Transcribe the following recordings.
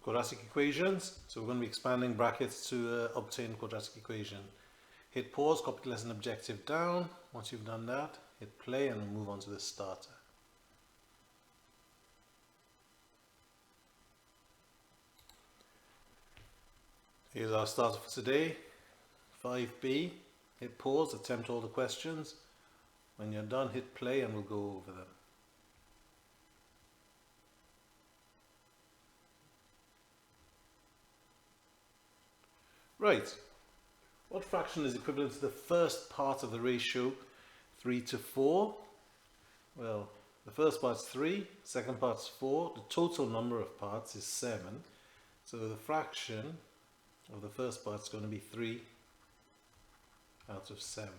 quadratic equations. So we're going to be expanding brackets to obtain quadratic equation. Hit pause, copy the lesson objective down. Once you've done that, hit play and we'll move on to the starter. Here's our starter for today, 5b. Hit pause, attempt all the questions. When you're done, hit play and we'll go over them. Right, what fraction is equivalent to the first part of the ratio 3 to 4? Well, the first part's 3, second part's 4, the total number of parts is 7. So the fraction of the first part is going to be 3 out of 7.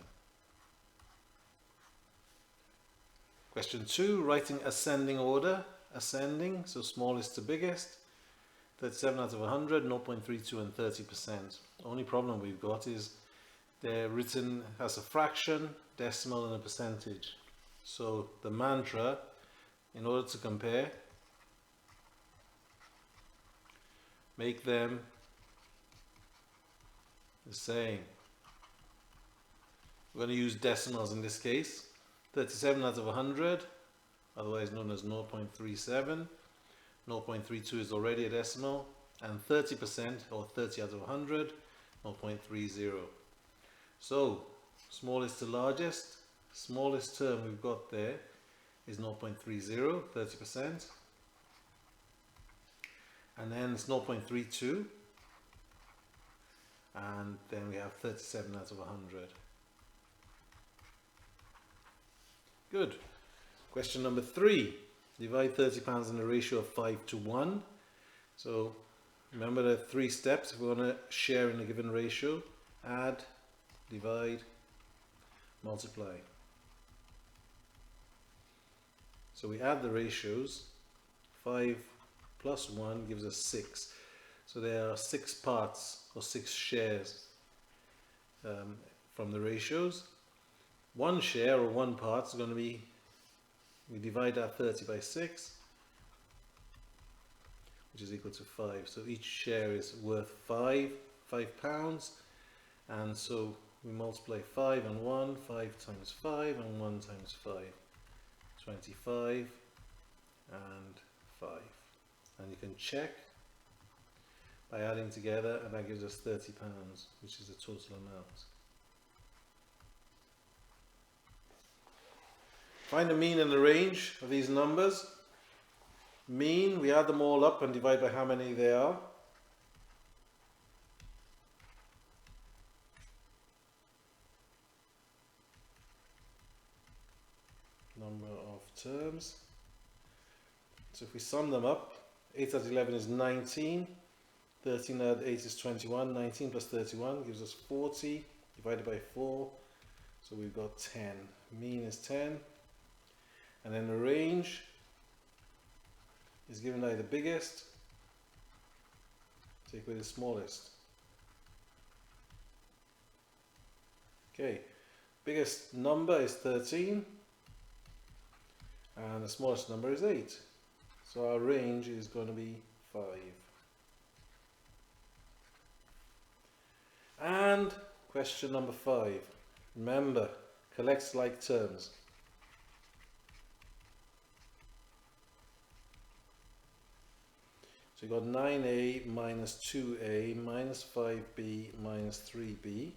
Question 2, writing ascending order. Ascending, so smallest to biggest. 37 out of 100, 0.32 and 30%. Only problem we've got is they're written as a fraction, decimal and a percentage. So the mantra, in order to compare, make them the same. We're going to use decimals in this case. 37 out of 100, otherwise known as 0.37. 0.32 is already a decimal, and 30%, or 30 out of 100, 0.30. So, smallest to largest, smallest term we've got there is 0.30, 30%, and then it's 0.32, and then we have 37 out of 100. Good. Question number 3. Divide 30 pounds in a ratio of 5 to 1. So remember the 3 steps if we want to share in a given ratio. Add, divide, multiply. So we add the ratios. 5 plus 1 gives us 6. So there are 6 parts or 6 shares from the ratios. One share or one part is going to be, we divide our 30 by 6, which is equal to 5. So each share is worth 5 pounds, and so we multiply 5 and 1, 5 times 5 and 1 times 5, 25 and 5. And you can check by adding together, and that gives us 30 pounds, which is the total amount. Find the mean and the range of these numbers. Mean, we add them all up and divide by how many they are. Number of terms. So if we sum them up, 8 out of 11 is 19, 13 out of 8 is 21, 19 plus 31 gives us 40, divided by 4, so we've got 10. Mean is 10. And then the range is given by the biggest, take away the smallest. Okay, biggest number is 13 and the smallest number is 8. So our range is going to be 5. And question number 5. Remember, collects like terms. So you've got 9a minus 2a minus 5b minus 3b.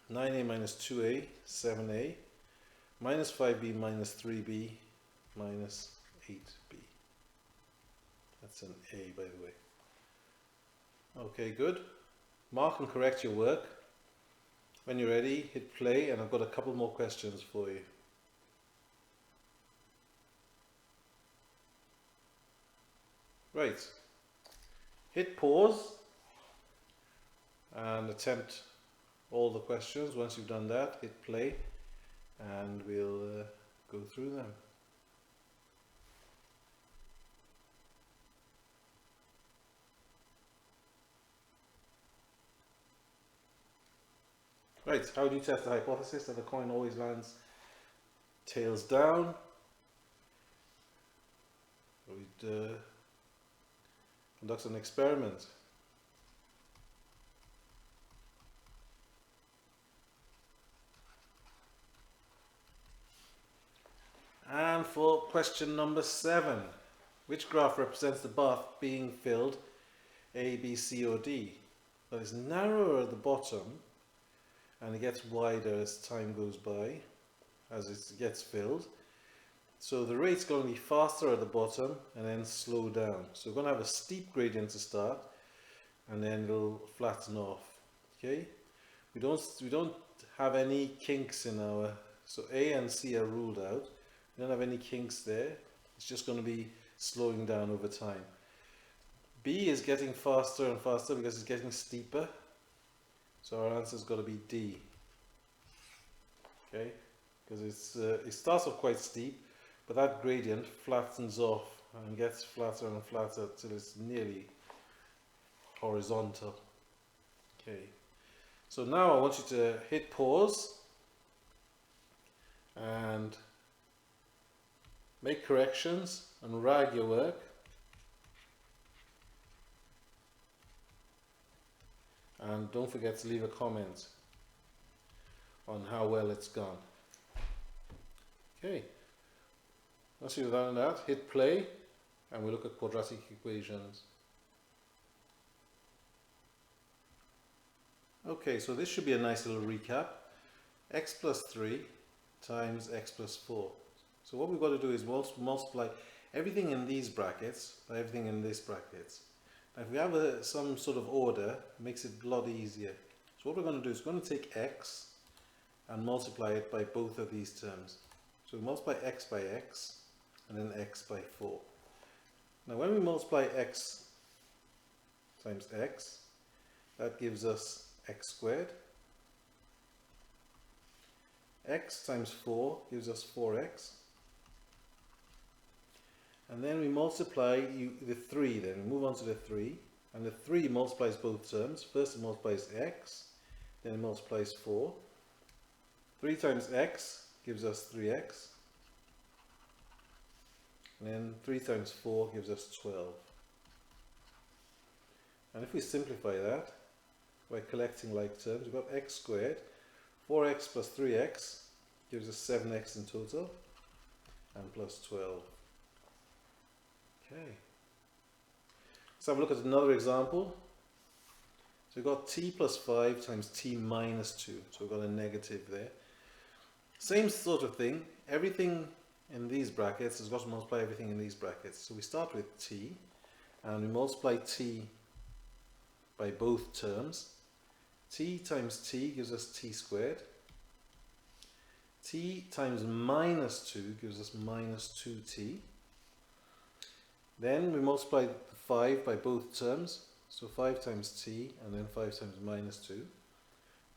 9a minus 2a, 7a. Minus 5b minus 3b minus 8b. That's an A, by the way. Okay, good. Mark and correct your work. When you're ready, hit play, and I've got a couple more questions for you. Right, hit pause and attempt all the questions. Once you've done that, hit play and we'll go through them. Right, how do you test the hypothesis that the coin always lands tails down? We'd conducts an experiment. And for question number 7, which graph represents the bath being filled A, B, C or D? Well, it's narrower at the bottom and it gets wider as time goes by, as it gets filled. So the rate's going to be faster at the bottom and then slow down. So we're going to have a steep gradient to start and then it'll flatten off. Okay? We don't have any kinks in our, so A and C are ruled out. We don't have any kinks there. It's just going to be slowing down over time. B is getting faster and faster because it's getting steeper. So our answer's got to be D. Okay? Because it starts off quite steep, but that gradient flattens off and gets flatter and flatter till it's nearly horizontal. Okay. So now I want you to hit pause and make corrections and rag your work. And don't forget to leave a comment on how well it's gone. Okay. Once you've done that, hit play and we'll look at quadratic equations. Okay, so this should be a nice little recap. X plus 3 times x plus 4. So what we've got to do is multiply everything in these brackets by everything in this brackets. Now if we have some sort of order, it makes it a lot easier. So what we're going to do is we're going to take x and multiply it by both of these terms. So we multiply x by x and then x by 4. Now when we multiply x times x, that gives us x squared. X times 4 gives us 4x. And then we multiply the 3, then we move on to the 3. And the 3 multiplies both terms. First it multiplies x, then it multiplies 4. 3 times x gives us 3x. And then 3 times 4 gives us 12. And if we simplify that by collecting like terms, we've got x squared. 4x plus 3x gives us 7x in total, and plus 12. Okay. Let's have a look at another example. So we've got t plus 5 times t minus 2. So we've got a negative there. Same sort of thing. Everything in these brackets has got to multiply everything in these brackets. So we start with t, and we multiply t by both terms. T times t gives us t squared. T times minus 2 gives us minus 2t. Then we multiply 5 by both terms. So 5 times t and then 5 times minus 2.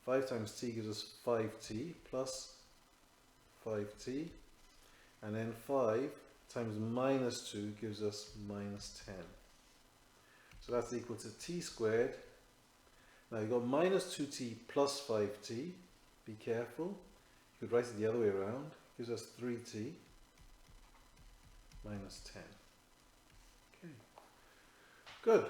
5 times t gives us 5t plus 5t. And then 5 times minus 2 gives us minus 10. So that's equal to t squared. Now you've got minus 2t plus 5t. Be careful. You could write it the other way around. Gives us 3t minus 10. Okay. Good.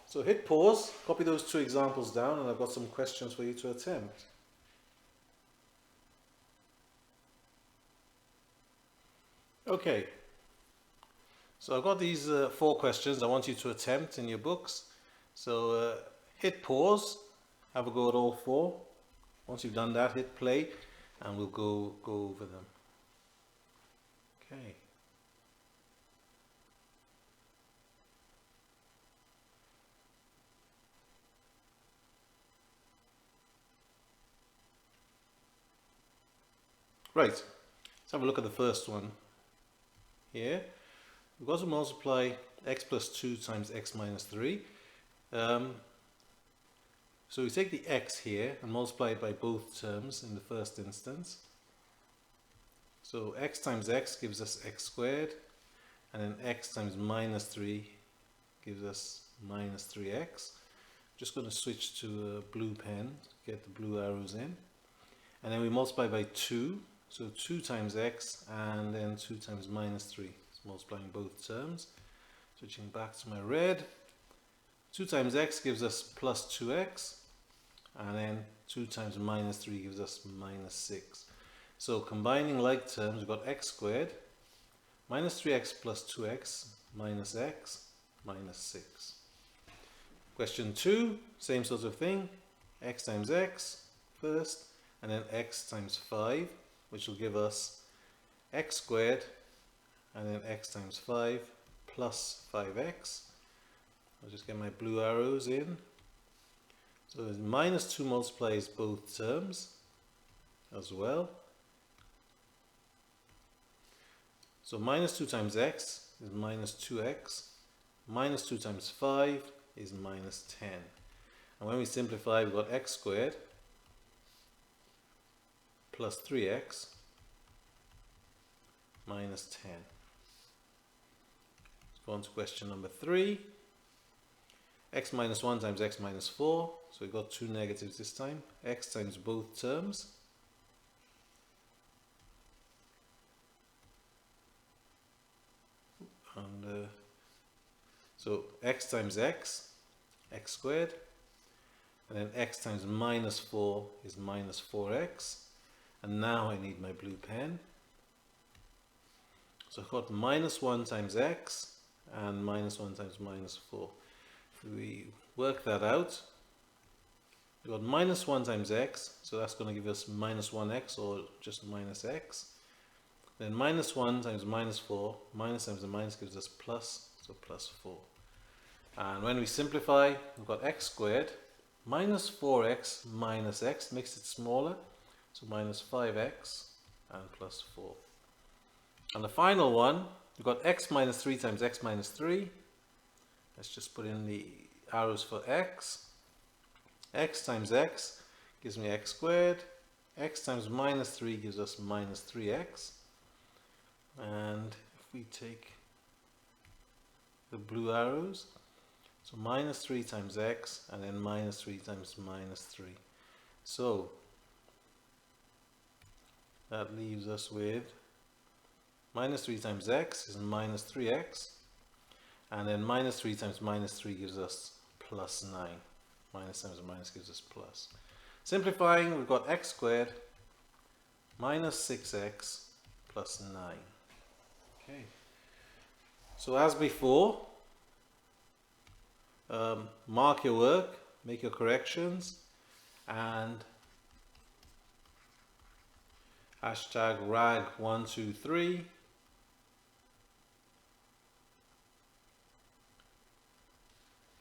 So hit pause, copy those two examples down, and I've got some questions for you to attempt. Okay. So I've got these 4 questions I want you to attempt in your books. So hit pause, have a go at all 4. Once you've done that, hit play, and we'll go over them. Okay. Right, let's have a look at the first one here. We've got to multiply x plus 2 times x minus 3. So we take the x here and multiply it by both terms in the first instance. So x times x gives us x squared, and then x times minus 3 gives us minus 3x. Just going to switch to a blue pen to get the blue arrows in. And then we multiply by 2. So 2 times x and then 2 times minus 3. It's multiplying both terms. Switching back to my red. 2 times x gives us plus 2x, and then 2 times minus 3 gives us minus 6. So combining like terms, we've got x squared minus 3x plus 2x minus x minus 6. Question 2, same sort of thing, x times x first, and then x times 5, which will give us x squared, and then x times 5 plus 5x. I'll just get my blue arrows in. So minus 2 multiplies both terms as well. So minus 2 times x is minus 2x. Minus 2 times 5 is minus 10. And when we simplify, we've got x squared plus 3x minus 10. Let's go on to question number 3. X minus 1 times x minus 4. So we've got two negatives this time. X times both terms. And so x times x, x squared. And then x times minus 4 is minus 4x. And now I need my blue pen. So I've got minus 1 times x and minus 1 times minus 4. If we work that out, we've got minus 1 times x, so that's going to give us minus 1x or just minus x. Then minus 1 times minus 4, minus times the minus gives us plus, so plus 4. And when we simplify, we've got x squared minus 4x minus x, makes it smaller, so minus 5x and plus 4. And the final one, we've got x minus 3 times x minus 3. Let's just put in the arrows for x. X times x gives me x squared. X times minus 3 gives us minus 3x. And if we take the blue arrows, so minus 3 times x and then minus 3 times minus 3. So that leaves us with minus 3 times x is minus 3x. And then minus 3 times minus 3 gives us plus 9. Minus times minus gives us plus. Simplifying, we've got x squared minus 6x plus 9. Okay. So as before, mark your work, make your corrections, and hashtag rag123.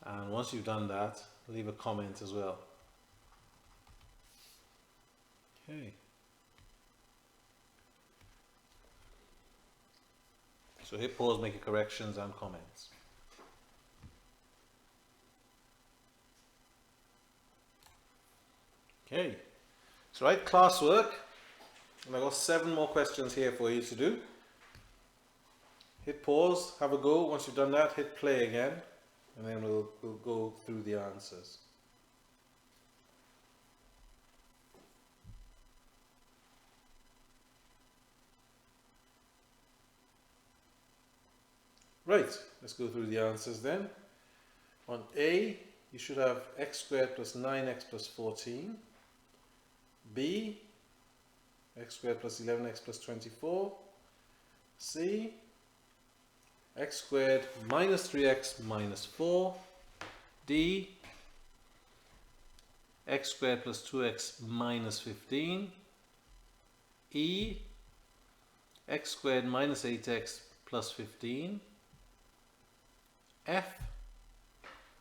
And once you've done that, leave a comment as well. Okay. So hit pause, make your corrections and comments. Okay. So write classwork. And I've got 7 more questions here for you to do. Hit pause, have a go. Once you've done that, hit play again. And then we'll go through the answers. Right, let's go through the answers then. On A, you should have x squared plus 9x plus 14. B, x squared plus 11x plus 24. C, x squared minus 3x minus 4. D, x squared plus 2x minus 15. E, x squared minus 8x plus 15. F,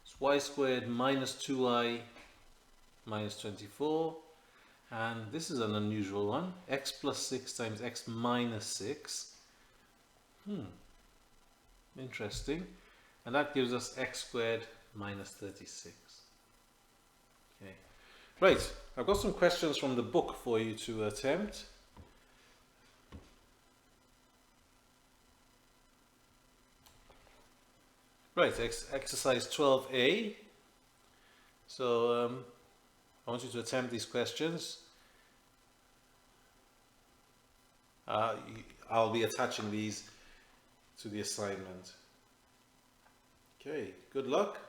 it's y squared minus 2y minus 24. And this is an unusual one, x plus 6 times x minus 6. Interesting. And that gives us x squared minus 36. Okay. Right, I've got some questions from the book for you to attempt. Right, exercise 12a. So I want you to attempt these questions. I'll be attaching these to the assignment. Okay, good luck.